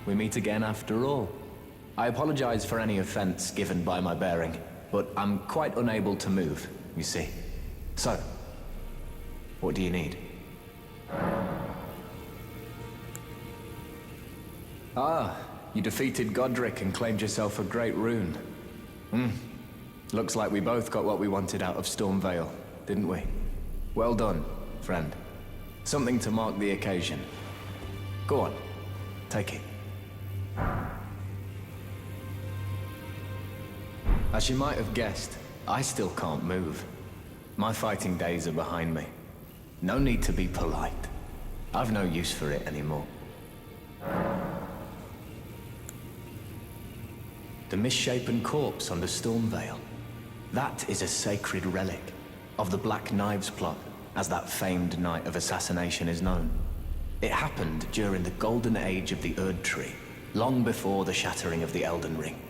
We meet again after all. I apologize for any offense given by my bearing, but I'm quite unable to move, you see. So, what do you need? You defeated Godric and claimed yourself a great rune. Looks like we both got what we wanted out of Stormvale, didn't we? Well done, friend. Something to mark the occasion. Go on, take it. As you might have guessed, I still can't move. My fighting days are behind me. No need to be polite. I've no use for it anymore. The misshapen corpse under Stormvale. That is a sacred relic of the Black Knives plot, as that famed night of assassination is known. It happened during the golden age of the Erd Tree, long before the shattering of the Elden Ring.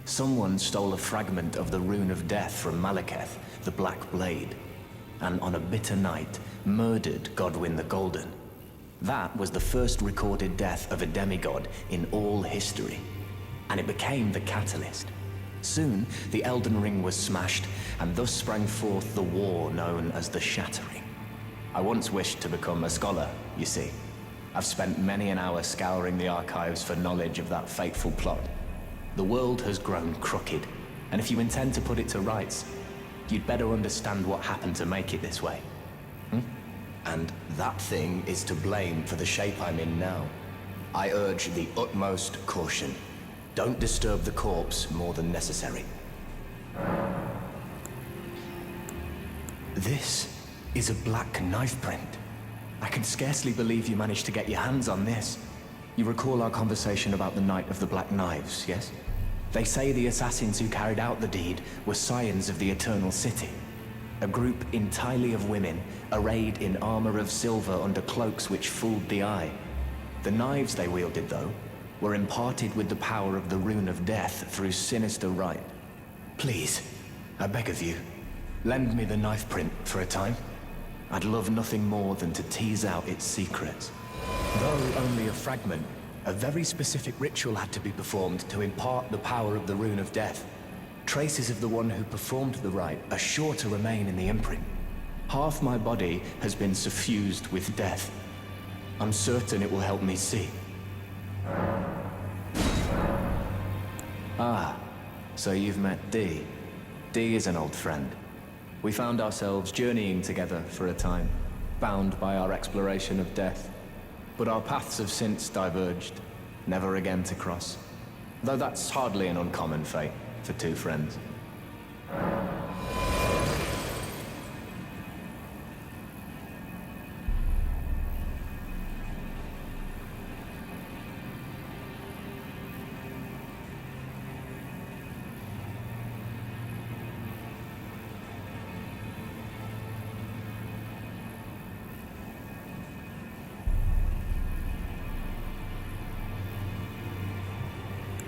Someone stole a fragment of the Rune of Death from Malekith, the Black Blade, and on a bitter night, murdered Godwyn the Golden. That was the first recorded death of a demigod in all history, and it became the catalyst. Soon, the Elden Ring was smashed, and thus sprang forth the war known as the Shattering. I once wished to become a scholar, you see. I've spent many an hour scouring the archives for knowledge of that fateful plot. The world has grown crooked, and if you intend to put it to rights, you'd better understand what happened to make it this way. And that thing is to blame for the shape I'm in now. I urge the utmost caution. Don't disturb the corpse more than necessary. This is a black Knifeprint. I can scarcely believe you managed to get your hands on this. You recall our conversation about the Night of the Black Knives, yes? They say the assassins who carried out the deed were scions of the Eternal City. A group entirely of women, arrayed in armor of silver under cloaks which fooled the eye. The knives they wielded, though, were imparted with the power of the Rune of Death through sinister rite. Please, I beg of you, lend me the Knifeprint for a time. I'd love nothing more than to tease out its secrets. Though only a fragment, a very specific ritual had to be performed to impart the power of the Rune of Death. Traces of the one who performed the rite are sure to remain in the imprint. Half my body has been suffused with death. I'm certain it will help me see. So you've met Dee. Dee is an old friend. We found ourselves journeying together for a time, bound by our exploration of death. But our paths have since diverged, never again to cross. Though that's hardly an uncommon fate for two friends.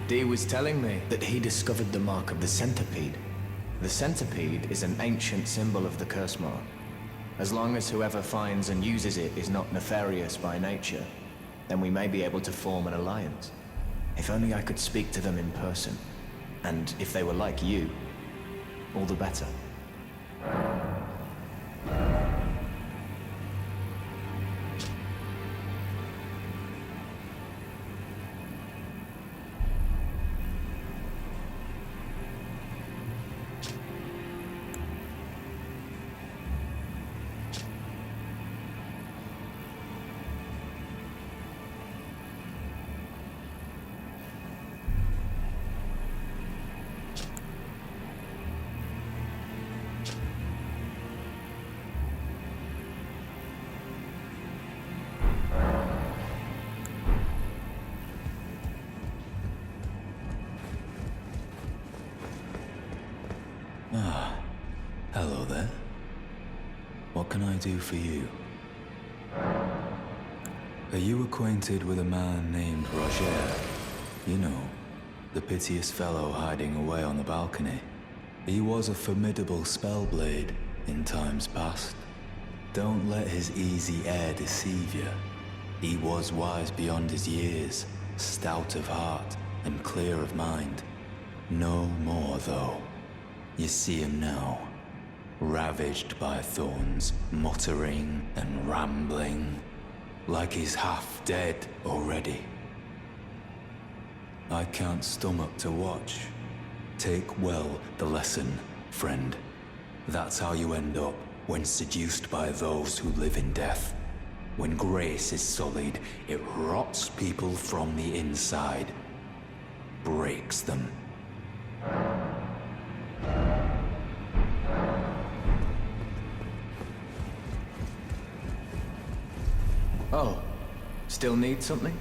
Dee was telling me that he discovered the mark of the centipede. The centipede is an ancient symbol of the curse mark. As long as whoever finds and uses it is not nefarious by nature, then we may be able to form an alliance. If only I could speak to them in person. And if they were like you, all the better. Hello there. What can I do for you? Are you acquainted with a man named Rogier? You know, the piteous fellow hiding away on the balcony. He was a formidable spellblade in times past. Don't let his easy air deceive you. He was wise beyond his years, stout of heart and clear of mind. No more, though. You see him now, ravaged by thorns, muttering and rambling, like he's half dead already. I can't stomach to watch. Take well the lesson, friend. That's how you end up when seduced by those who live in death. When grace is sullied, it rots people from the inside, breaks them. Oh, still need something?